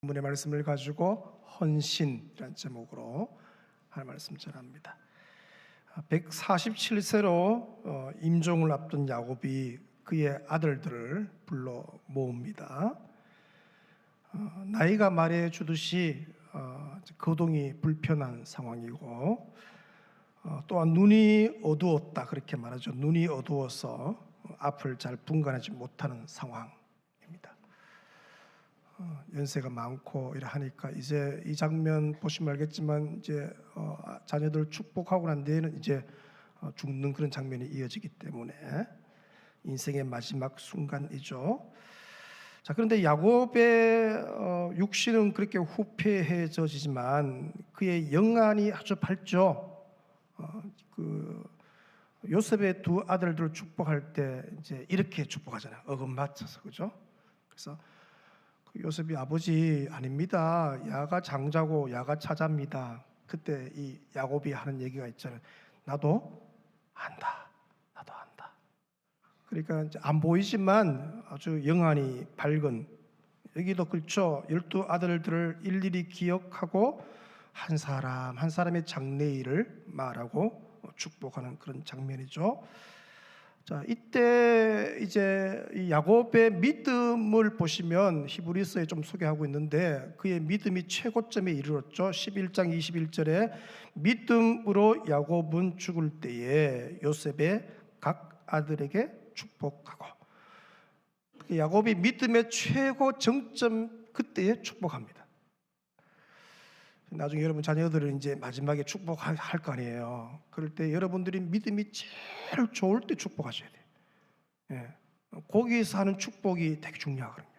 본문의 말씀을 가지고 헌신이라는 제목으로 하나님 말씀 전합니다. 147세로 임종을 앞둔 야곱이 그의 아들들을 불러 모읍니다. 나이가 말해 주듯이 거동이 불편한 상황이고 또한 눈이 어두웠다 그렇게 말하죠. 눈이 어두워서 앞을 잘 분간하지 못하는 상황입니다. 연세가 많고 이래 하니까 이제 이 장면 보시면 알겠지만 이제 자녀들 축복하고 난 뒤에는 이제 죽는 그런 장면이 이어지기 때문에 인생의 마지막 순간이죠. 자, 그런데 야곱의 육신은 그렇게 후패해져지지만 그의 영안이 아주 밝죠. 요셉의 두 아들들을 축복할 때 이제 이렇게 축복하잖아요. 어금 맞춰서, 그죠? 그래서 요셉이 아버지 아닙니다. 야가 장자고 야가 차자입니다. 그때 이 야곱이 하는 얘기가 있잖아요. 나도 안다. 나도 안다. 그러니까 이제 안 보이지만 아주 영안이 밝은, 여기도 그렇죠. 12 아들들을 일일이 기억하고 한 사람 한 사람의 장래일을 말하고 축복하는 그런 장면이죠. 자, 이때 이제 이 야곱의 믿음을 보시면 히브리서에 좀 소개하고 있는데 그의 믿음이 최고점에 이르렀죠. 11장 21절에 믿음으로 야곱은 죽을 때에 요셉의 각 아들에게 축복하고, 야곱이 믿음의 최고 정점 그때에 축복합니다. 나중에 여러분 자녀들을 이제 마지막에 축복할 거 아니에요. 그럴 때 여러분들이 믿음이 제일 좋을 때 축복하셔야 돼요. 예. 거기서 하는 축복이 되게 중요하거든요.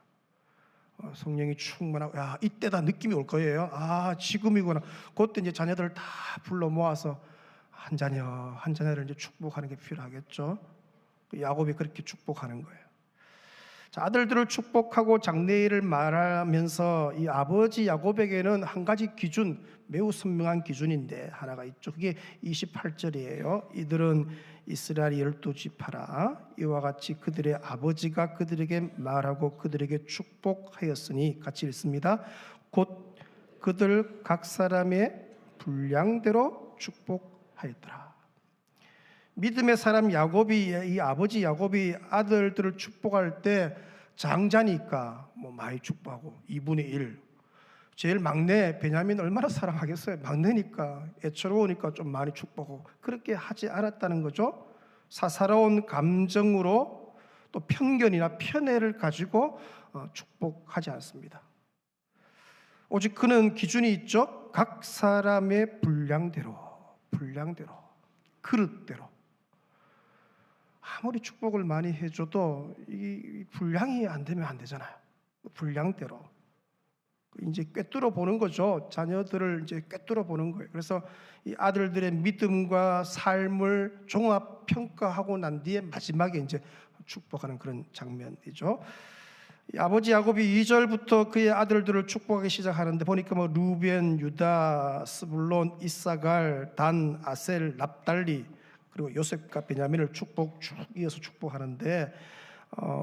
성령이 충만하고, 야, 이때다 느낌이 올 거예요. 아, 지금이구나. 그때 이제 자녀들을 다 불러 모아서 한 자녀를 이제 축복하는 게 필요하겠죠. 야곱이 그렇게 축복하는 거예요. 자, 아들들을 축복하고 장래일을 말하면서 이 아버지 야곱에게는 한 가지 기준, 매우 선명한 기준인데 하나가 있죠. 그게 28절이에요. 이들은 이스라엘 12지파라. 이와 같이 그들의 아버지가 그들에게 말하고 그들에게 축복하였으니, 같이 읽습니다. 곧 그들 각 사람의 분량대로 축복하였더라. 믿음의 사람 야곱이, 이 아버지 야곱이 아들들을 축복할 때 장자니까 뭐 많이 축복하고 2분의 1, 제일 막내 베냐민 얼마나 사랑하겠어요. 막내니까 애처로우니까 좀 많이 축복하고, 그렇게 하지 않았다는 거죠. 사사로운 감정으로 또 편견이나 편애를 가지고 축복하지 않습니다. 오직 그는 기준이 있죠. 각 사람의 분량대로, 그릇대로. 아무리 축복을 많이 해줘도 이 분량이 안 되면 안 되잖아요. 분량대로 이제 꿰뚫어 보는 거죠. 자녀들을 이제 꿰뚫어 보는 거예요. 그래서 이 아들들의 믿음과 삶을 종합 평가하고 난 뒤에 마지막에 이제 축복하는 그런 장면이죠. 아버지 야곱이 2절부터 그의 아들들을 축복하기 시작하는데 보니까 뭐 루벤, 유다, 스불론, 이사갈, 단, 아셀, 납달리, 그리고 요셉과 베냐민을 쭉 이어서 축복하는데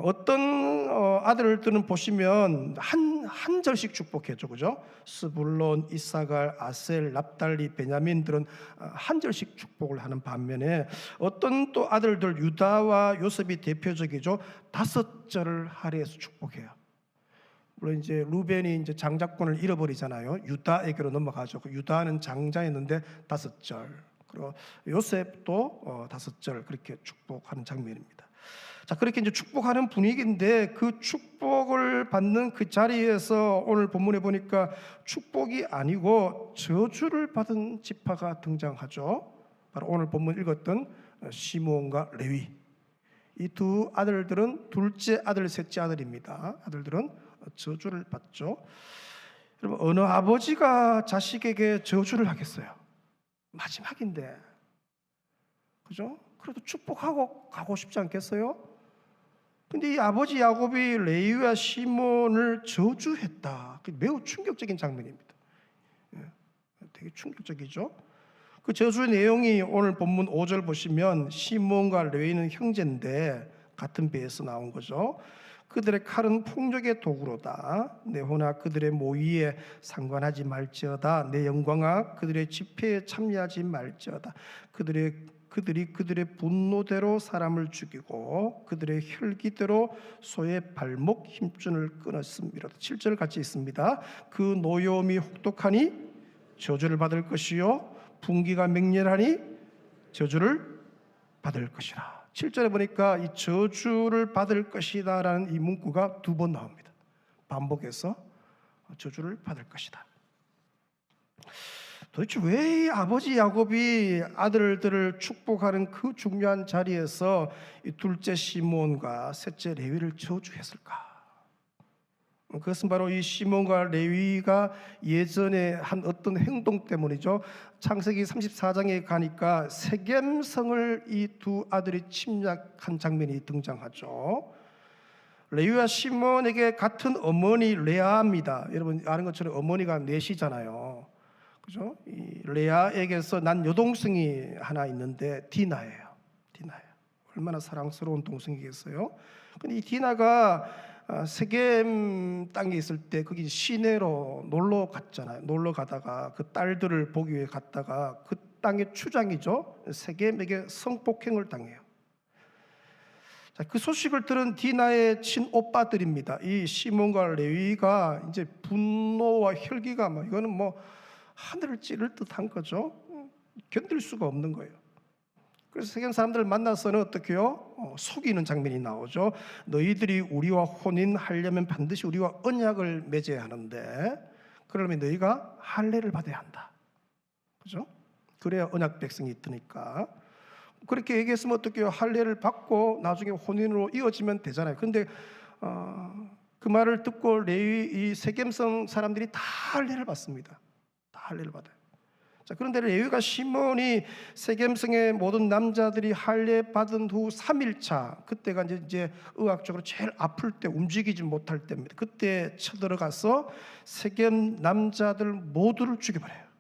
어떤 아들들은 보시면 한 절씩 축복했죠, 그죠? 스불론, 이사갈, 아셀, 납달리, 베냐민들은 한 절씩 축복을 하는 반면에 어떤 또 아들들, 유다와 요셉이 대표적이죠. 5절을 할애해서 축복해요. 물론 이제 루벤이 이제 장자권을 잃어버리잖아요. 유다에게로 넘어가죠. 그 유다는 장자였는데 5절. 그리고 요셉도 5절 그렇게 축복하는 장면입니다. 자, 그렇게 이제 축복하는 분위기인데 그 축복을 받는 그 자리에서 오늘 본문에 보니까 축복이 아니고 저주를 받은 지파가 등장하죠. 바로 오늘 본문 읽었던 시므온과 레위. 이 두 아들들은 둘째 아들, 셋째 아들입니다. 아들들은 저주를 받죠. 여러분, 어느 아버지가 자식에게 저주를 하겠어요? 마지막인데, 그죠? 그래도 축복하고 가고 싶지 않겠어요? 근데 이 아버지 야곱이 레위와 시몬을 저주했다. 매우 충격적인 장면입니다. 되게 충격적이죠? 그 저주 내용이 오늘 본문 5절 보시면 시몬과 레위는 형제인데 같은 배에서 나온 거죠. 그들의 칼은 폭력의 도구로다. 내 호나 그들의 모의에 상관하지 말지어다. 내 영광아 그들의 집회에 참여하지 말지어다. 그들이 그들의 분노대로 사람을 죽이고 그들의 혈기대로 소의 발목 힘줄을 끊었습니다. 7절 같이 있습니다. 그 노여움이 혹독하니 저주를 받을 것이요 분기가 맹렬하니 저주를 받을 것이라. 7절에 보니까 이 저주를 받을 것이다 라는 이 문구가 2번 나옵니다. 반복해서 저주를 받을 것이다. 도대체 왜 이 아버지 야곱이 아들들을 축복하는 그 중요한 자리에서 이 둘째 시몬과 셋째 레위를 저주했을까? 그것은 바로 이 시몬과 레위가 예전에 한 어떤 행동 때문이죠. 창세기 34장에 가니까 세겜성을 이 두 아들이 침략한 장면이 등장하죠. 레위와 시몬에게 같은 어머니 레아입니다. 여러분 아는 것처럼 어머니가 넷이잖아요. 그죠? 이 레아에게서 난 여동생이 하나 있는데 디나예요. 얼마나 사랑스러운 동생이겠어요? 근데 이 디나가 세겜 땅에 있을 때 거기 시내로 놀러 갔잖아요. 놀러 가다가 그 딸들을 보기 위해 갔다가 그 땅의 추장이죠. 세겜에게 성폭행을 당해요. 자, 그 소식을 들은 디나의 친오빠들입니다. 이 시몬과 레위가 이제 분노와 혈기가 이거는 하늘을 찌를 듯한 거죠. 견딜 수가 없는 거예요. 그래서 세겜 사람들을 만나서는 어떻게 해요? 속이는 장면이 나오죠. 너희들이 우리와 혼인하려면 반드시 우리와 언약을 맺어야 하는데 그러면 너희가 할례를 받아야 한다. 그죠? 그래야 언약 백성이 있으니까. 그렇게 얘기했으면 어떻게 해요? 할례를 받고 나중에 혼인으로 이어지면 되잖아요. 근데 그 말을 듣고 레위 이 세겜성 사람들이 다 할례를 받습니다. 다 할례를 받아요. 자, 그런데 레위가 시몬이 세겜성의 모든 남자들이 할례 받은 후 3일차 그때가 이제 의학적으로 제일 아플 때 움직이지 못할 때입니다. 그때 쳐들어가서 세겜 남자들 모두를 죽여버려요.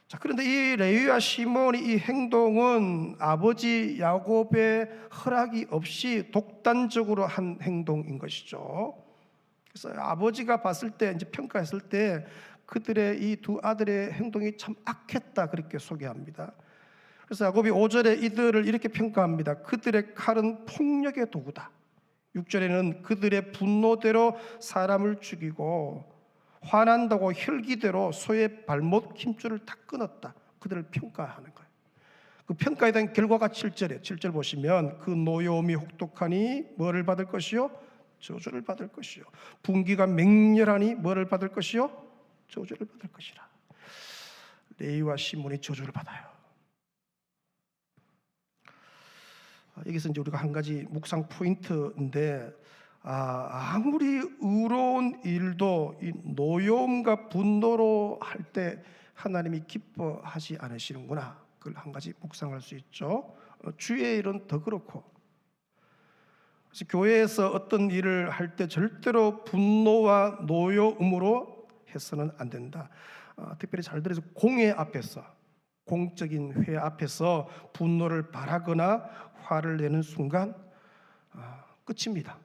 자, 그런데 이 레위와 시몬이 이 행동은 아버지 야곱의 허락이 없이 독단적으로 한 행동인 것이죠. 그래서 아버지가 봤을 때 이제 평가했을 때 그들의 이 두 아들의 행동이 참 악했다 그렇게 소개합니다. 그래서 야곱이 5절에 이들을 이렇게 평가합니다. 그들의 칼은 폭력의 도구다. 6절에는 그들의 분노대로 사람을 죽이고 화난다고 혈기대로 소의 발목 힘줄을 다 끊었다. 그들을 평가하는 거예요. 그 평가에 대한 결과가 7절에 7절 보시면 그 노여움이 혹독하니 뭐를 받을 것이요? 저주를 받을 것이요. 분기가 맹렬하니 뭐를 받을 것이요? 저주를 받을 것이라. 레위와 시몬이 저주를 받아요. 여기서 이제 우리가 한 가지 묵상 포인트인데 아무리 의로운 일도 이 노여움과 분노로 할 때 하나님이 기뻐하지 않으시는구나. 그걸 한 가지 묵상할 수 있죠. 주의 일은 더 그렇고. 그래서 교회에서 어떤 일을 할 때 절대로 분노와 노여움으로 해서는 안 된다. 특별히 잘 들어서 공회 앞에서 공적인 회의 앞에서 분노를 발하거나 화를 내는 순간 끝입니다.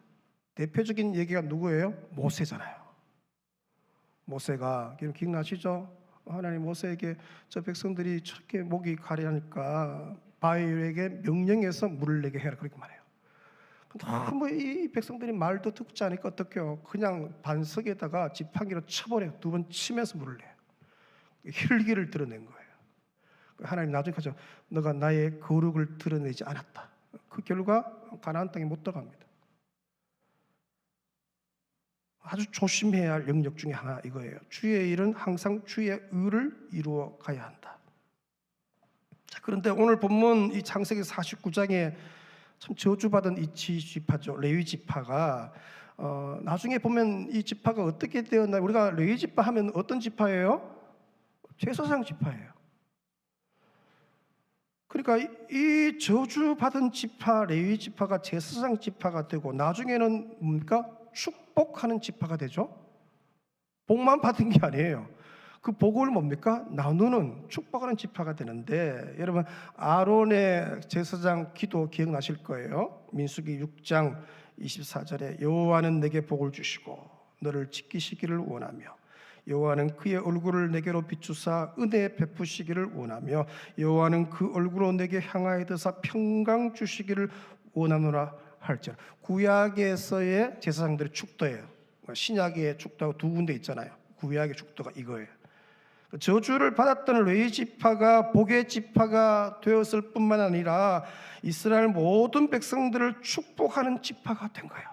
대표적인 얘기가 누구예요? 모세잖아요. 모세가 기억나시죠? 하나님 모세에게 저 백성들이 저렇게 목이 가려니까 바위에게 명령해서 물을 내게 해라 그렇게 말해요. 너무 이 백성들이 말도 듣지 않으니까 어떡해요? 그냥 반석에다가 지팡이로 쳐버려요. 2번 치면서 물을 내요. 혈기를 드러낸 거예요. 하나님 나중에 하죠. 너가 나의 거룩을 드러내지 않았다. 그 결과 가나안 땅에 못 들어갑니다. 아주 조심해야 할 영역 중에 하나 이거예요. 주의 일은 항상 주의 의를 이루어 가야 한다. 자, 그런데 오늘 본문 이 창세기 49장에 참 저주받은 이 지파죠. 레위 지파가 나중에 보면 이 지파가 어떻게 되었나. 우리가 레위 지파 하면 어떤 지파예요? 제사장 지파예요. 그러니까 이 저주받은 지파 레위 지파가 제사장 지파가 되고 나중에는 뭡니까? 축복하는 지파가 되죠. 복만 받은 게 아니에요. 그 복을 뭡니까? 나누는, 축복하는 지파가 되는데, 여러분 아론의 제사장 기도 기억나실 거예요. 민수기 6장 24절에 여호와는 내게 복을 주시고 너를 지키시기를 원하며 여호와는 그의 얼굴을 내게로 비추사 은혜 베푸시기를 원하며 여호와는 그 얼굴로 내게 향하여 드사 평강 주시기를 원하노라 할지라. 구약에서의 제사장들의 축도예요. 신약의 축도하고 두 군데 있잖아요. 구약의 축도가 이거예요. 저주를 받았던 레위 지파가 복의 지파가 되었을 뿐만 아니라 이스라엘 모든 백성들을 축복하는 지파가 된 거예요.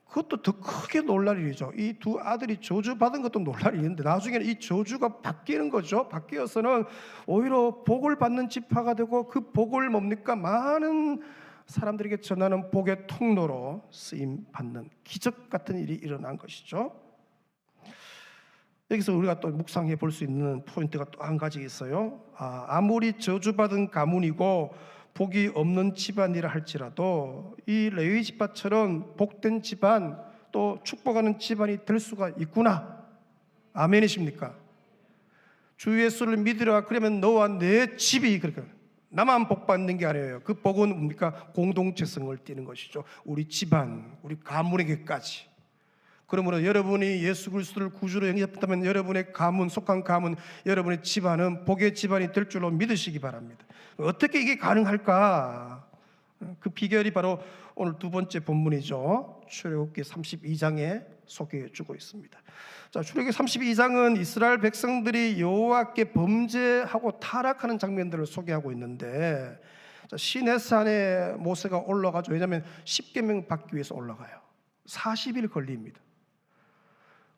그것도 더 크게 놀랄 일이죠. 이 두 아들이 저주받은 것도 놀랄 일인데 나중에는 이 저주가 바뀌는 거죠. 바뀌어서는 오히려 복을 받는 지파가 되고 그 복을 뭡니까? 많은 사람들에게 전하는 복의 통로로 쓰임 받는 기적 같은 일이 일어난 것이죠. 여기서 우리가 또 묵상해 볼 수 있는 포인트가 또 한 가지 있어요. 아무리 저주받은 가문이고 복이 없는 집안이라 할지라도 이 레위 지파처럼 복된 집안, 또 축복하는 집안이 될 수가 있구나. 아멘이십니까? 주 예수를 믿으라 그러면 너와 내 집이, 그러니까 나만 복 받는 게 아니에요. 그 복은 뭡니까? 공동체성을 띠는 것이죠. 우리 집안, 우리 가문에게까지. 그러므로 여러분이 예수 그리스도를 구주로 영접했다면 여러분의 가문, 속한 가문, 여러분의 집안은 복의 집안이 될 줄로 믿으시기 바랍니다. 어떻게 이게 가능할까? 그 비결이 바로 오늘 두 번째 본문이죠. 출애굽기 32장에 소개해 주고 있습니다. 자, 출애굽기 32장은 이스라엘 백성들이 여호와께 범죄하고 타락하는 장면들을 소개하고 있는데, 시내산에 모세가 올라가죠. 왜냐하면 십계명 받기 위해서 올라가요. 40일 걸립니다.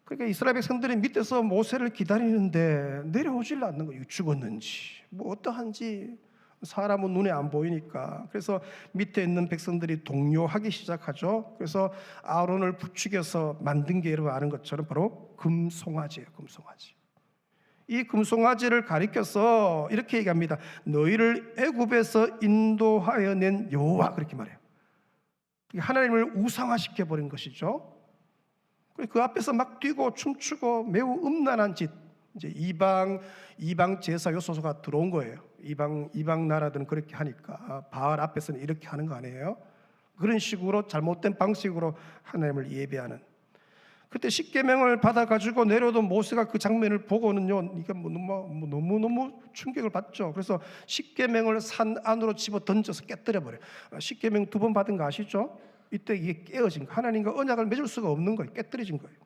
그러니까 이스라엘 백성들이 밑에서 모세를 기다리는데 내려오질 않는 거예요. 죽었는지 뭐 어떠한지 사람은 눈에 안 보이니까. 그래서 밑에 있는 백성들이 동요하기 시작하죠. 그래서 아론을 부추겨서 만든 게 여러분 아는 것처럼 바로 금송아지예요. 금송아지. 이 금송아지를 가리켜서 이렇게 얘기합니다. 너희를 애굽에서 인도하여 낸 여호와, 그렇게 말해요. 하나님을 우상화시켜 버린 것이죠. 그 앞에서 막 뛰고 춤추고 매우 음란한 짓, 이제 이방 제사 요소가 들어온 거예요. 이방 나라들은 그렇게 하니까 바알 앞에서는 이렇게 하는 거 아니에요? 그런 식으로 잘못된 방식으로 하나님을 예배하는. 그때 십계명을 받아 가지고 내려오던 모세가 그 장면을 보고는요, 이게 너무 충격을 받죠. 그래서 십계명을 산 안으로 집어 던져서 깨뜨려 버려요. 십계명 2번 받은 거 아시죠? 이때 이게 깨어진 거, 하나님과 언약을 맺을 수가 없는 거예요. 깨뜨려진 거예요.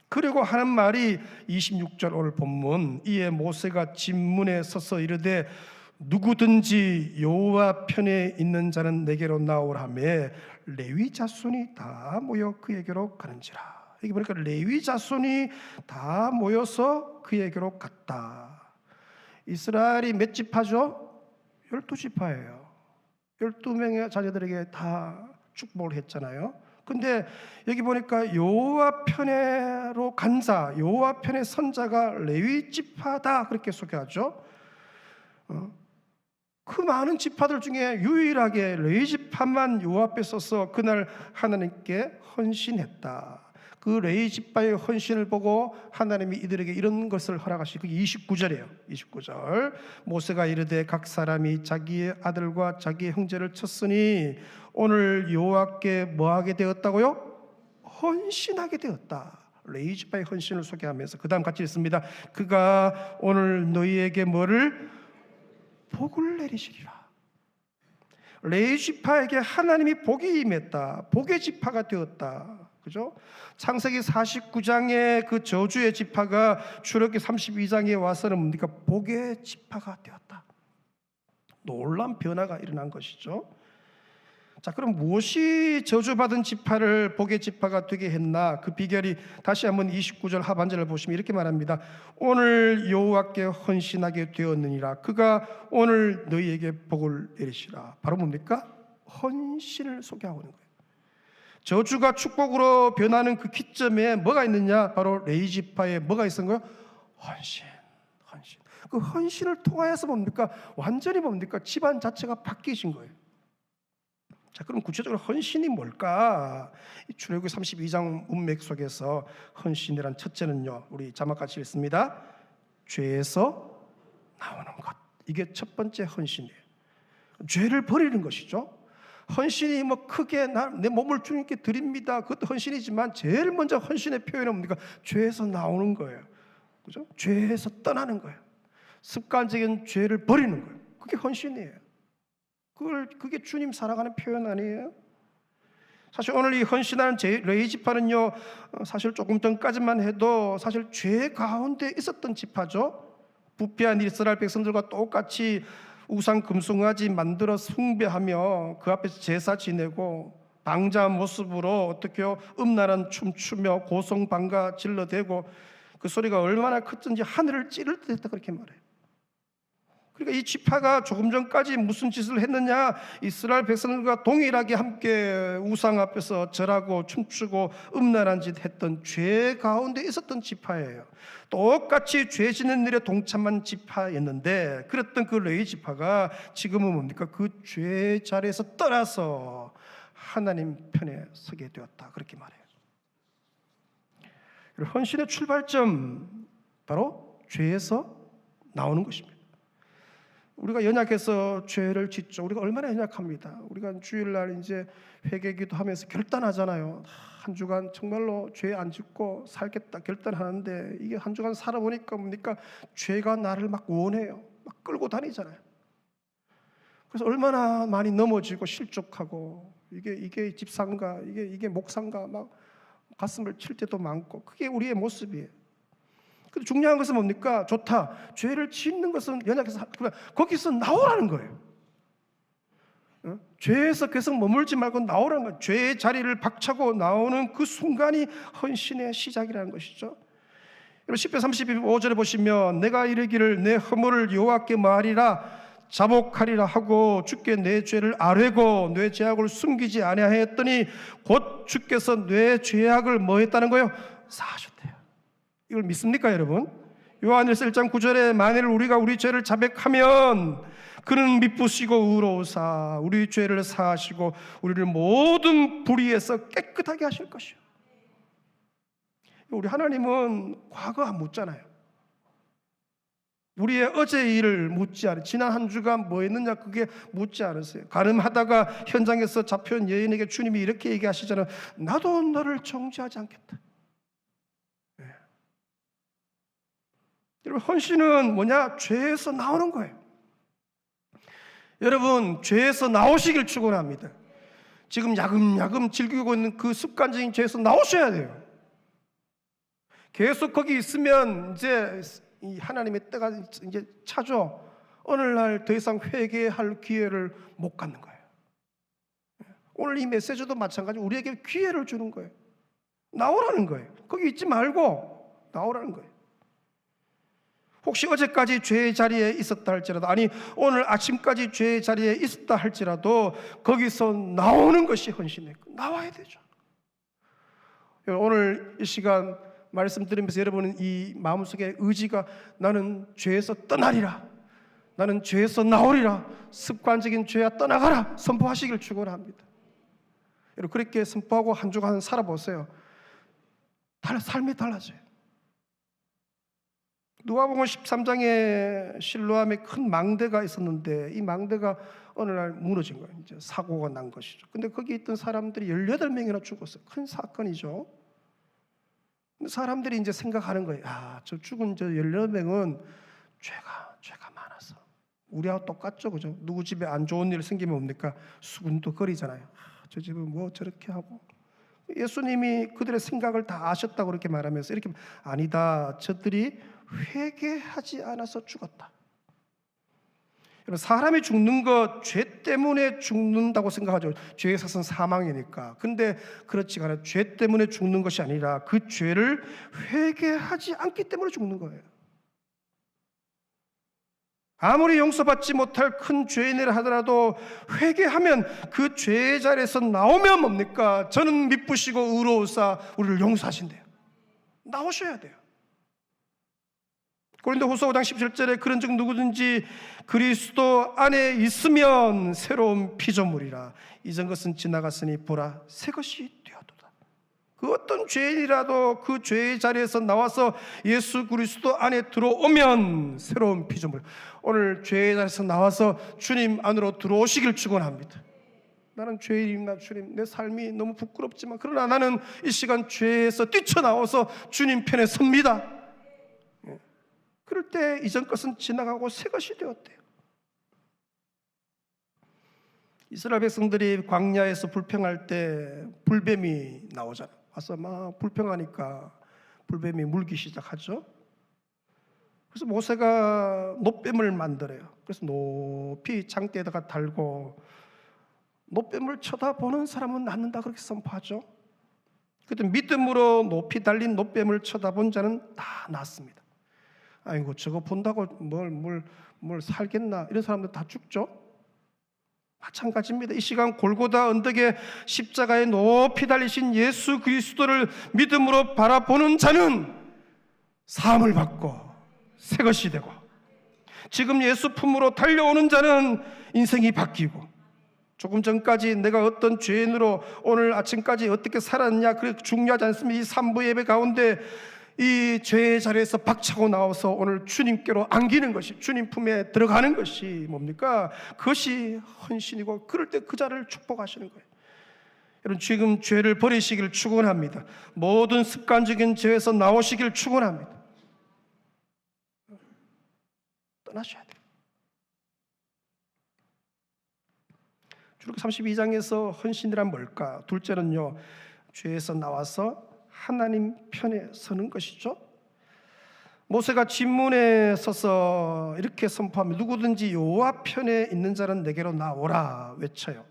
그리고 하는 말이 26절 오늘 본문, 이에 모세가 진문에 서서 이르되 누구든지 여호와 편에 있는 자는 내게로 나오라며 레위 자손이 다 모여 그에게로 가는지라. 여기 보니까 레위 자손이 다 모여서 그에게로 갔다. 이스라엘이 몇 지파죠? 12지파예요 12명의 자녀들에게 다 축복을 했잖아요. 근데 여기 보니까 여호와 편에로 간 자, 여호와 편의 선자가 레위 지파다, 그렇게 소개하죠. 그 많은 지파들 중에 유일하게 레위 지파만 여호와 앞에 서서 그날 하나님께 헌신했다. 그 레위 지파의 헌신을 보고 하나님이 이들에게 이런 것을 허락하시고, 29절이에요 29절 모세가 이르되 각 사람이 자기의 아들과 자기의 형제를 쳤으니 오늘 여호와께 뭐하게 되었다고요? 헌신하게 되었다. 레위 지파의 헌신을 소개하면서 그 다음 같이 읽습니다. 그가 오늘 너희에게 뭐를? 복을 내리시리라. 레위 지파에게 하나님이 복이 임했다. 복의 지파가 되었다. 그죠? 창세기 49장의 그 저주의 지파가 출애굽기 32장에 와서는 뭡니까? 복의 지파가 되었다. 놀라운 변화가 일어난 것이죠. 자, 그럼 무엇이 저주받은 지파를 복의 지파가 되게 했나? 그 비결이 다시 한번 29절 하반절을 보시면 이렇게 말합니다. 오늘 여호와께 헌신하게 되었느니라. 그가 오늘 너희에게 복을 내리시라. 바로 뭡니까? 헌신을 소개하고 있는 거예요. 저주가 축복으로 변하는 그 기점에 뭐가 있느냐? 바로 레위 지파에 뭐가 있었는 거예요? 헌신. 그 헌신을 통하여서 뭡니까? 완전히 뭡니까? 집안 자체가 바뀌신 거예요. 자, 그럼 구체적으로 헌신이 뭘까? 출애굽기 32장 문맥 속에서 헌신이란 첫째는요, 우리 자막 같이 읽습니다. 죄에서 나오는 것. 이게 첫 번째 헌신이에요. 죄를 버리는 것이죠. 헌신이 뭐 크게 내 몸을 주님께 드립니다, 그것도 헌신이지만 제일 먼저 헌신의 표현은 뭡니까? 죄에서 나오는 거예요. 그죠? 죄에서 떠나는 거예요. 습관적인 죄를 버리는 거예요. 그게 헌신이에요. 그게 주님 사랑하는 표현 아니에요? 사실 오늘 이 헌신하는 레위 지파는요, 사실 조금 전까지만 해도 사실 죄 가운데 있었던 지파죠. 부패한 이스라엘 백성들과 똑같이 우상 금송아지 만들어 숭배하며 그 앞에서 제사 지내고 방자한 모습으로 어떻게요? 음란한 춤추며 고성방가 질러대고 그 소리가 얼마나 컸던지 하늘을 찌를 듯 했다, 그렇게 말해요. 그러니까 이 지파가 조금 전까지 무슨 짓을 했느냐? 이스라엘 백성들과 동일하게 함께 우상 앞에서 절하고 춤추고 음란한 짓 했던 죄 가운데 있었던 지파예요. 똑같이 죄 짓는 일에 동참한 지파였는데, 그랬던 그 레위 지파가 지금은 뭡니까? 그 죄 자리에서 떠나서 하나님 편에 서게 되었다, 그렇게 말해요. 헌신의 출발점, 바로 죄에서 나오는 것입니다. 우리가 연약해서 죄를 짓죠. 우리가 얼마나 연약합니다. 우리가 주일날 이제 회개기도 하면서 결단하잖아요. 한 주간 정말로 죄 안 짓고 살겠다 결단하는데, 이게 한 주간 살아보니까 뭡니까? 죄가 나를 막 원해요. 막 끌고 다니잖아요. 그래서 얼마나 많이 넘어지고 실족하고, 이게 집사인가, 이게 목사인가, 막 가슴을 칠 때도 많고, 그게 우리의 모습이에요. 근데 중요한 것은 뭡니까? 좋다, 죄를 짓는 것은 연약해서, 거기서 나오라는 거예요. 죄에서 계속 머물지 말고 나오라는 거예요. 죄의 자리를 박차고 나오는 그 순간이 헌신의 시작이라는 것이죠. 여러분 10편 35절에 보시면, 내가 이르기를 내 허물을 여호와께 말하리라, 자복하리라 하고 주께 내 죄를 아뢰고 내 죄악을 숨기지 아니하였더니 곧 주께서 내 죄악을 뭐 했다는 거예요? 사하셨대요. 이걸 믿습니까, 여러분? 요한일서 1장 9절에 만일 우리가 우리 죄를 자백하면 그는 미쁘시고 의로우사 우리 죄를 사하시고 우리를 모든 불의에서 깨끗하게 하실 것이요. 우리 하나님은 과거 안 묻잖아요. 우리의 어제 일을 묻지 않아요. 지난 한 주간 뭐 했느냐, 그게 묻지 않으세요. 가늠하다가 현장에서 잡혀온 여인에게 주님이 이렇게 얘기하시잖아요. 나도 너를 정죄하지 않겠다. 여러분, 헌신은 뭐냐? 죄에서 나오는 거예요. 여러분, 죄에서 나오시길 축원합니다. 지금 야금야금 즐기고 있는 그 습관적인 죄에서 나오셔야 돼요. 계속 거기 있으면 이제 이 하나님의 때가 이제 차죠. 어느 날 더 이상 회개할 기회를 못 갖는 거예요. 오늘 이 메시지도 마찬가지로 우리에게 기회를 주는 거예요. 나오라는 거예요. 거기 있지 말고 나오라는 거예요. 혹시 어제까지 죄의 자리에 있었다 할지라도, 아니 오늘 아침까지 죄의 자리에 있었다 할지라도 거기서 나오는 것이 헌신이에요. 나와야 되죠. 오늘 이 시간 말씀드리면서 여러분은 이 마음속에 의지가, 나는 죄에서 떠나리라, 나는 죄에서 나오리라, 습관적인 죄야 떠나가라 선포하시길 축원합니다. 여러분, 그렇게 선포하고 한 주간 살아보세요. 삶이 달라져요. 누가복음 13장에 실로암에 큰 망대가 있었는데 이 망대가 어느 날 무너진 거예요. 이제 사고가 난 것이죠. 근데 거기 있던 사람들이 18명이나 죽었어요. 큰 사건이죠. 근데 사람들이 이제 생각하는 거예요. 저 죽은 저 18명은 죄가 많아서 우리하고 똑같죠, 그죠? 누구 집에 안 좋은 일 생기면 뭡니까? 수군도거리잖아요. 저 집은 뭐 저렇게 하고. 예수님이 그들의 생각을 다 아셨다고 그렇게 말하면서 이렇게, 아니다, 저들이 회개하지 않아서 죽었다. 여러분, 사람이 죽는 것 죄 때문에 죽는다고 생각하죠. 죄의 사선 사망이니까. 근데 그렇지 않아요. 죄 때문에 죽는 것이 아니라 그 죄를 회개하지 않기 때문에 죽는 거예요. 아무리 용서받지 못할 큰 죄인이라 하더라도 회개하면 그 죄의 자리에서 나오면 뭡니까? 저는 미쁘시고 의로우사 우리를 용서하신대요. 나오셔야 돼요. 고린도후서 5장 17절에 그런즉 누구든지 그리스도 안에 있으면 새로운 피조물이라 이전 것은 지나갔으니 보라 새 것이 되었도다. 그 어떤 죄인이라도 그 죄의 자리에서 나와서 예수 그리스도 안에 들어오면 새로운 피조물. 오늘 죄의 자리에서 나와서 주님 안으로 들어오시길 축원합니다. 나는 죄인입니다. 주님, 내 삶이 너무 부끄럽지만 그러나 나는 이 시간 죄에서 뛰쳐나와서 주님 편에 섭니다. 그럴 때 이전 것은 지나가고 새 것이 되었대요. 이스라엘 백성들이 광야에서 불평할 때 불뱀이 나오잖아. 와서 막 불평하니까 불뱀이 물기 시작하죠. 그래서 모세가 놋뱀을 만들어요. 그래서 높이 장대에다가 달고 놋뱀을 쳐다보는 사람은 낫는다 그렇게 선포하죠. 그때 믿음으로 높이 달린 놋뱀을 쳐다본 자는 다 낫습니다. 아이고 저거 본다고 뭘 살겠나 이런 사람들 다 죽죠. 마찬가지입니다. 이 시간 골고다 언덕에 십자가에 높이 달리신 예수 그리스도를 믿음으로 바라보는 자는 사함을 받고 새 것이 되고, 지금 예수 품으로 달려오는 자는 인생이 바뀌고, 조금 전까지 내가 어떤 죄인으로 오늘 아침까지 어떻게 살았냐 그게 중요하지 않습니다. 이 3부 예배 가운데 이 죄의 자리에서 박차고 나와서 오늘 주님께로 안기는 것이, 주님 품에 들어가는 것이 뭡니까? 그것이 헌신이고, 그럴 때 그 자를 축복하시는 거예요. 여러분 지금 죄를 버리시길 축원합니다. 모든 습관적인 죄에서 나오시길 축원합니다. 떠나셔야 돼요. 출애굽기 32장에서 헌신이란 뭘까? 둘째는요, 죄에서 나와서 하나님 편에 서는 것이죠. 모세가 진문에 서서 이렇게 선포합니다. 누구든지 여호와 편에 있는 자는 내게로 나오라 외쳐요.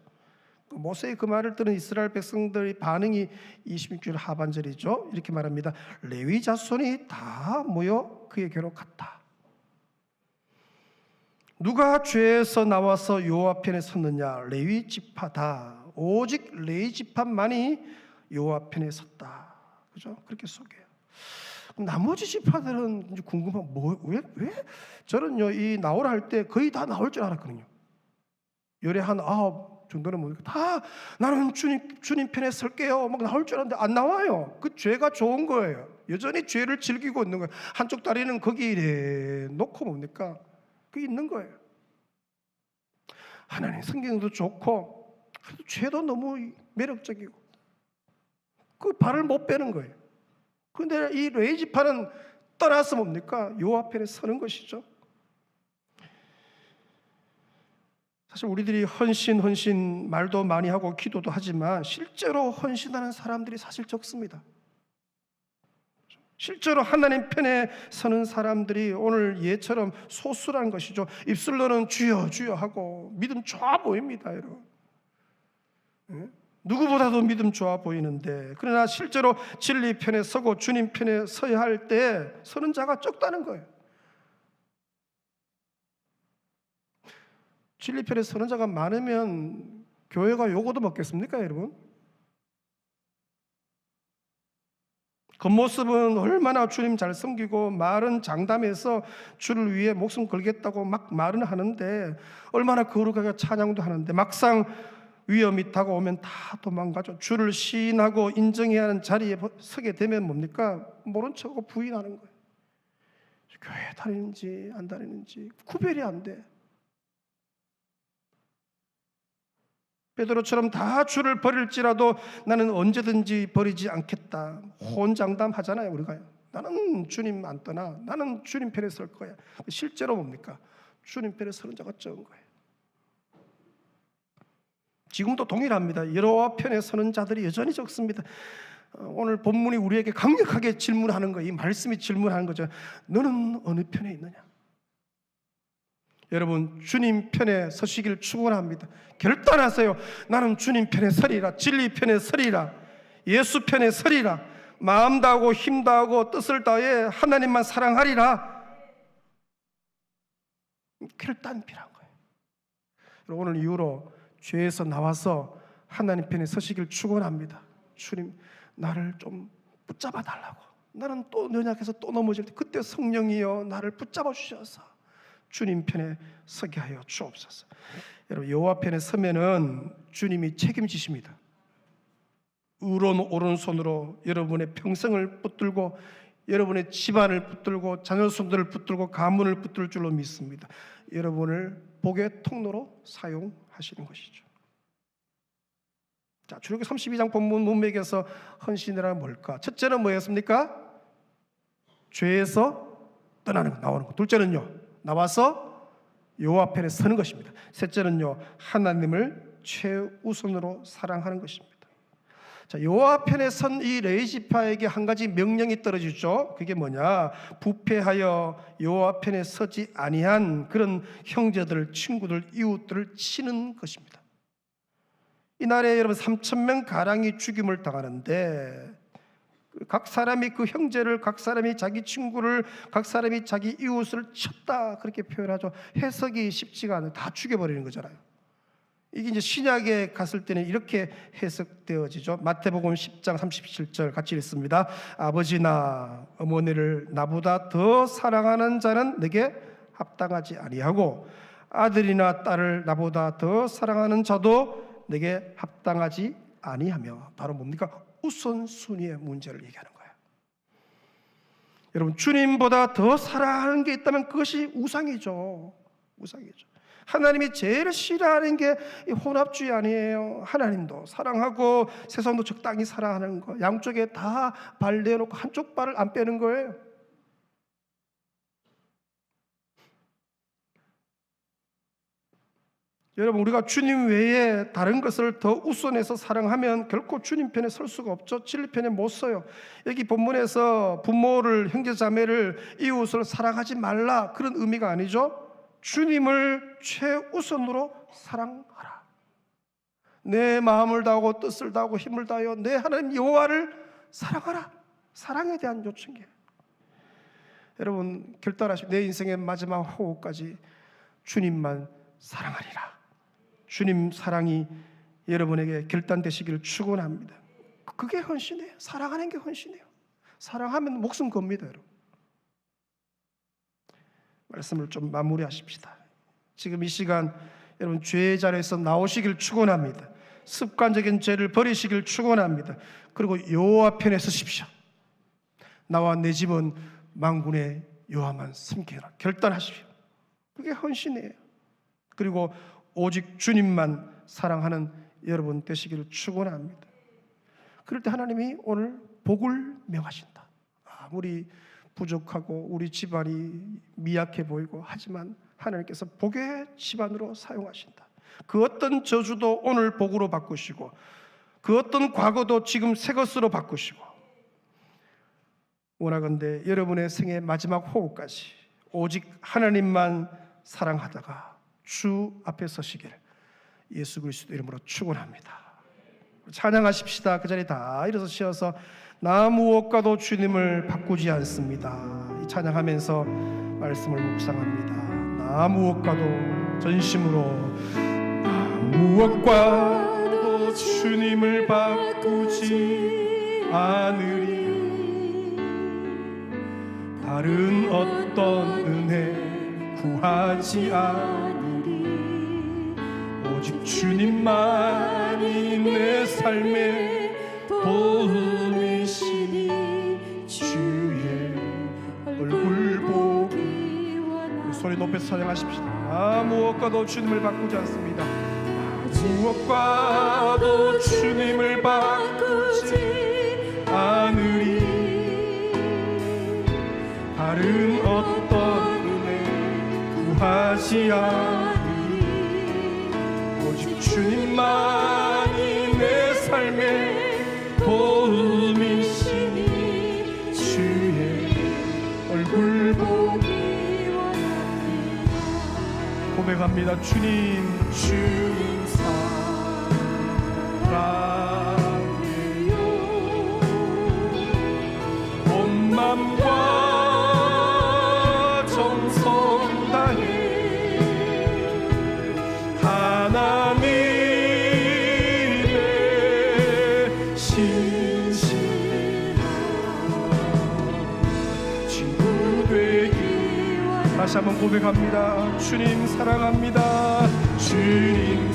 모세의 그 말을 들은 이스라엘 백성들의 반응이 26절 하반절이죠. 이렇게 말합니다. 레위 자손이 다 모여 그에게로 갔다. 누가 죄에서 나와서 여호와 편에 섰느냐? 레위 지파다. 오직 레위 지파만이 여호와 편에 섰다. 그죠? 그렇게 소개해요. 그럼 나머지 지파들은 이제 궁금한 왜 저는요 이 나오라 할 때 거의 다 나올 줄 알았거든요. 열에 한 9 정도는 뭐 다 나는 주님 편에 설게요 막 나올 줄 알았는데 안 나와요. 그 죄가 좋은 거예요. 여전히 죄를 즐기고 있는 거예요. 한쪽 다리는 거기 이래 놓고 뭡니까? 그게 있는 거예요. 하나님 성경도 좋고 죄도 너무 매력적이고 그 발을 못 빼는 거예요. 그런데 이 레위 지파는 떠나서 뭡니까? 여호와 편에 서는 것이죠. 사실 우리들이 헌신 말도 많이 하고 기도도 하지만 실제로 헌신하는 사람들이 사실 적습니다. 실제로 하나님 편에 서는 사람들이 오늘 예처럼 소수라는 것이죠. 입술로는 주여 주여 하고 믿음 좋아 보입니다, 여러분. 누구보다도 믿음 좋아 보이는데, 그러나 실제로 진리 편에 서고 주님 편에 서야 할 때 서는 자가 적다는 거예요. 진리 편에 서는 자가 많으면 교회가 요거도 먹겠습니까, 여러분? 겉모습은 얼마나 주님 잘 섬기고 말은 장담해서 주를 위해 목숨 걸겠다고 막 말은 하는데, 얼마나 거룩하게 찬양도 하는데 막상 위험이 다가오면 다 도망가죠. 주를 시인하고 인정해야 하는 자리에 서게 되면 뭡니까? 모른 척하고 부인하는 거예요. 교회 다니는지 안 다니는지 구별이 안 돼. 베드로처럼 다 주를 버릴지라도 나는 언제든지 버리지 않겠다. 호언장담하잖아요, 우리가. 나는 주님 안 떠나. 나는 주님 편에 설 거야. 실제로 뭡니까? 주님 편에 서는 자가 적은 거예요. 지금도 동일합니다. 여호와 편에 서는 자들이 여전히 적습니다. 오늘 본문이 우리에게 강력하게 질문하는 거예요. 이 말씀이 질문하는 거죠. 너는 어느 편에 있느냐? 여러분 주님 편에 서시길 축원합니다. 결단하세요. 나는 주님 편에 서리라. 진리 편에 서리라. 예수 편에 서리라. 마음 다하고 힘 다하고 뜻을 다해 하나님만 사랑하리라. 결단이 필요한 거예요. 오늘 이후로 죄에서 나와서 하나님 편에 서시길 축원합니다. 주님 나를 좀 붙잡아 달라고, 나는 또 연약해서 또 넘어질 때 그때 성령이여 나를 붙잡아 주셔서 주님 편에 서게 하여 주옵소서. 여러분, 여호와 편에 서면은 주님이 책임지십니다. 의로운 오른손으로 여러분의 평생을 붙들고 여러분의 집안을 붙들고 자녀손들을 붙들고 가문을 붙들 줄로 믿습니다. 여러분을 복의 통로로 사용하시는 것이죠. 자, 출애굽기 32장 본문 문맥에서 헌신이란 뭘까? 첫째는 뭐였습니까? 죄에서 떠나는 거, 나오는 거. 둘째는요, 나와서 여호와 편에 서는 것입니다. 셋째는요, 하나님을 최우선으로 사랑하는 것입니다. 자, 여호와 편에 선 이 레위 지파에게 한 가지 명령이 떨어지죠. 그게 뭐냐? 부패하여 여호와 편에 서지 아니한 그런 형제들, 친구들, 이웃들을 치는 것입니다. 이날에 여러분 3,000명 가량이 죽임을 당하는데 각 사람이 그 형제를, 각 사람이 자기 친구를, 각 사람이 자기 이웃을 쳤다, 그렇게 표현하죠. 해석이 쉽지가 않아요. 다 죽여버리는 거잖아요. 이게 이제 신약에 갔을 때는 이렇게 해석되어지죠. 마태복음 10장 37절 같이 읽습니다. 아버지나 어머니를 나보다 더 사랑하는 자는 내게 합당하지 아니하고 아들이나 딸을 나보다 더 사랑하는 자도 내게 합당하지 아니하며, 바로 뭡니까? 우선순위의 문제를 얘기하는 거예요. 여러분, 주님보다 더 사랑하는 게 있다면 그것이 우상이죠. 우상이죠. 하나님이 제일 싫어하는 게 혼합주의 아니에요. 하나님도 사랑하고 세상도 적당히 사랑하는 거, 양쪽에 다 발 내놓고 한쪽 발을 안 빼는 거예요. 여러분, 우리가 주님 외에 다른 것을 더 우선해서 사랑하면 결코 주님 편에 설 수가 없죠. 진리 편에 못 서요. 여기 본문에서 부모를, 형제자매를, 이웃을 사랑하지 말라, 그런 의미가 아니죠. 주님을 최우선으로 사랑하라. 내 마음을 다하고 뜻을 다하고 힘을 다하여 내 하나님 여호와를 사랑하라. 사랑에 대한 요청이에요. 여러분, 결단하시고 내 인생의 마지막 호흡까지 주님만 사랑하리라. 주님 사랑이 여러분에게 결단되시기를 축원합니다. 그게 헌신이에요. 사랑하는 게 헌신이에요. 사랑하면 목숨 겁니다, 여러분. 말씀을 좀 마무리하십시다. 지금 이 시간 여러분 죄의 자리에서 나오시길 축원합니다. 습관적인 죄를 버리시길 축원합니다. 그리고 여호와 편에 서십시오. 나와 내 집은 만군의 여호와만 섬기라. 결단하십시오. 그게 헌신이에요. 그리고 오직 주님만 사랑하는 여러분 되시기를 축원합니다. 그럴 때 하나님이 오늘 복을 명하신다. 아무리 부족하고 우리 집안이 미약해 보이고 하지만 하나님께서 복의 집안으로 사용하신다. 그 어떤 저주도 오늘 복으로 바꾸시고 그 어떤 과거도 지금 새 것으로 바꾸시고, 원하건대 여러분의 생의 마지막 호흡까지 오직 하나님만 사랑하다가 주 앞에 서시기를 예수 그리스도 이름으로 축원합니다. 찬양하십시다. 그 자리에 다 일어서 쉬어서 나 무엇과도 주님을 바꾸지 않습니다. 이 찬양하면서 말씀을 묵상합니다. 나 무엇과도 전심으로 나 무엇과도 주님을 바꾸지 않으리. 다른 어떤 은혜 구하지 않으리. 오직 주님만이 내 삶의 도움이시니 주의 얼굴 보기 원하니. 소리 높여서 찬양하십시다. 나 무엇과도 주님을 바꾸지 않습니다. 무엇과도 주님을 바꾸지 않으리. 다른 어떤 은혜 구하지 않으리. 오직 주님만이 내 삶의 도움이시니 주의 얼굴 보기 원합니다. 고백합니다. 주님 사랑해요. 온 맘과 정성 다해 하나님의 신실한 다시 한번 고백합니다. 주님 사랑합니다. 주님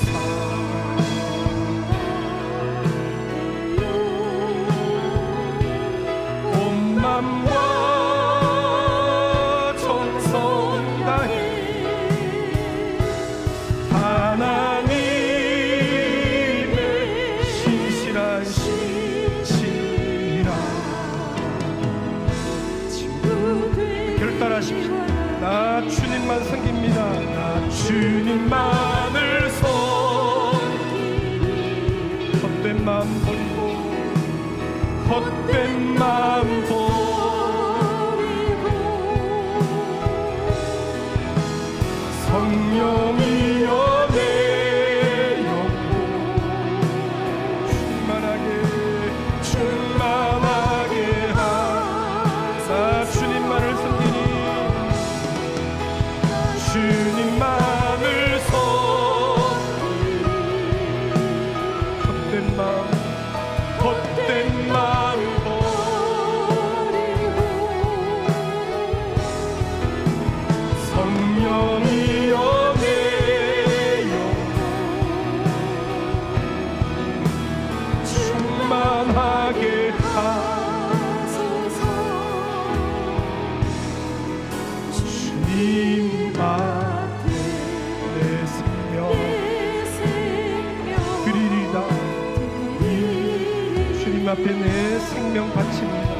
온 맘과 정성 다해 하나님의 신실한 신이라 결단하십시오. 나 주님만 섬깁니다. 나 주님만을 섬기니 헛된 마음 버리고 헛된 마음 버리고 성령이여 내 영혼 충만하게 하사 주님만을 섬기니 주님만을 섬기니 헛된 마음 버리고 성령이여 내 영혼 충만하게 하소서. 주님 앞에 내 생명 드리리다. 주님 앞에 내 생명 바칩니다.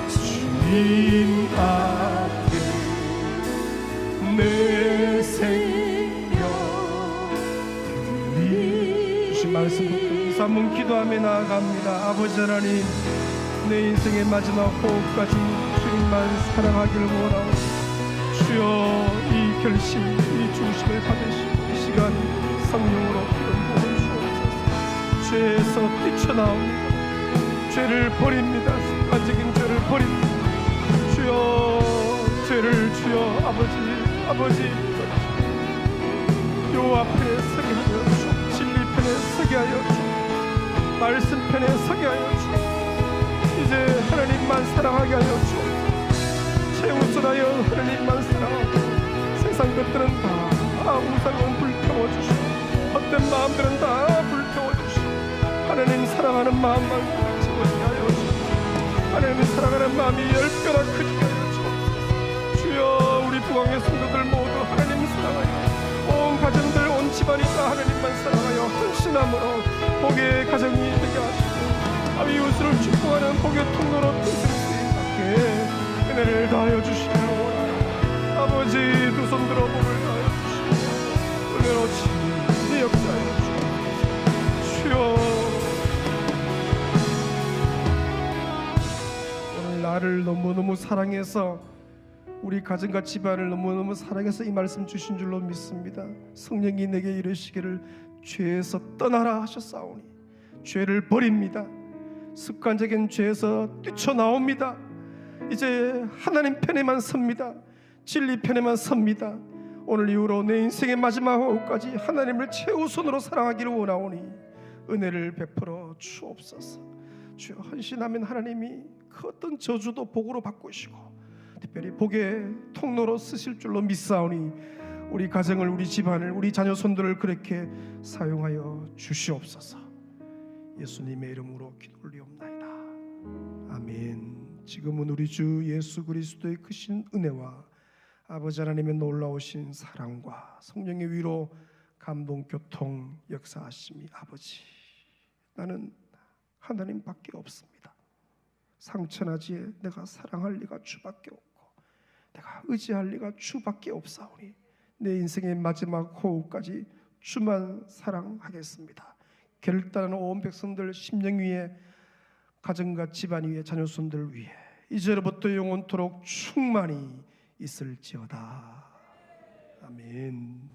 주님 앞에 내 생명 주신 말씀 붙들고 한번 기도하며 나아갑니다. 아버지 하나님, 내 인생의 마지막 호흡까지 주님만 사랑하기를 원하오니 주여 이 결심, 이 중심을 받으시고 이 시간 성령으로 기름 부어 주옵소서. 죄에서 뛰쳐나옵니다. 죄를 버립니다. 습관적인 죄를 버립니다. 주여 죄를 주여 아버지 요 앞에 서게 하여 주옵소서. 진리 편에 서게 하여 주옵소서. 말씀 편에 서게 하여 주옵소서. 이제 하나님만 사랑하게 하여 주옵소서. 최우선하여 하나님만 사랑하고 세상 것들은 다 우상은 불태워 주시고 헛된 마음들은 다 불태워 주시고 하나님 사랑하는 마음만 집어지게 하여 주옵소서. 하나님 사랑하는 마음이 10배나 크게 하여 주옵소서. 주여 우리 부강의 성도들 모두 하나님 사랑하여 온 가정들 온 집안이 다 하나님만 사랑하여 헌신함으로 복의 가정이 되게 하시고 이웃을 축복하는 복의 통로로 뜻을 쓰임받게 은혜를 다하여 주시기를 원하여 아버지 두 손 들어 복을 다하여 주시고 은혜로 친히 역사하여 주옵소서. 주여 오늘 나를 너무너무 사랑해서 우리 가정과 집안을 너무너무 사랑해서 이 말씀 주신 줄로 믿습니다. 성령이 내게 이르시기를 죄에서 떠나라 하셨사오니 죄를 버립니다. 습관적인 죄에서 뛰쳐나옵니다. 이제 하나님 편에만 섭니다. 진리 편에만 섭니다. 오늘 이후로 내 인생의 마지막 호흡까지 하나님을 최우선으로 사랑하기를 원하오니 은혜를 베풀어 주옵소서. 주여 헌신하면 하나님이 그 어떤 저주도 복으로 바꾸시고 특별히 복의 통로로 쓰실 줄로 믿사오니 우리 가정을 우리 집안을 우리 자녀 손들을 그렇게 사용하여 주시옵소서. 예수님의 이름으로 기도 올리옵나이다. 아멘. 지금은 우리 주 예수 그리스도의 크신 은혜와 아버지 하나님의 놀라우신 사랑과 성령의 위로 감동 교통 역사하심이 아버지 나는 하나님밖에 없습니다. 상천하지에 내가 사랑할 리가 주밖에 없고 내가 의지할 리가 주밖에 없사오니 내 인생의 마지막 호흡까지 주만 사랑하겠습니다. 결단하는 온 백성들 심령 위에 가정과 집안 위에 자녀손들 위에 이제로부터 영원토록 충만히 있을지어다. 아멘.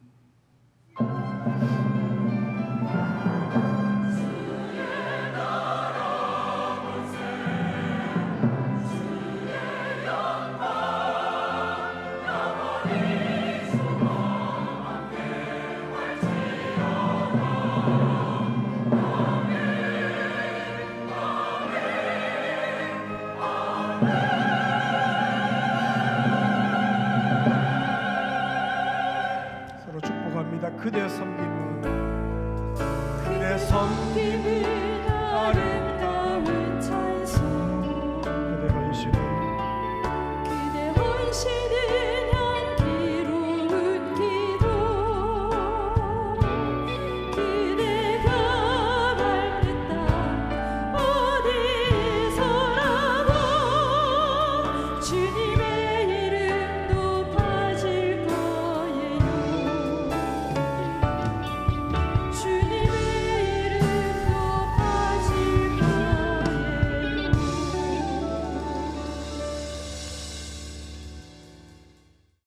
고백합니다. 그대 섬김은 그대 섬김은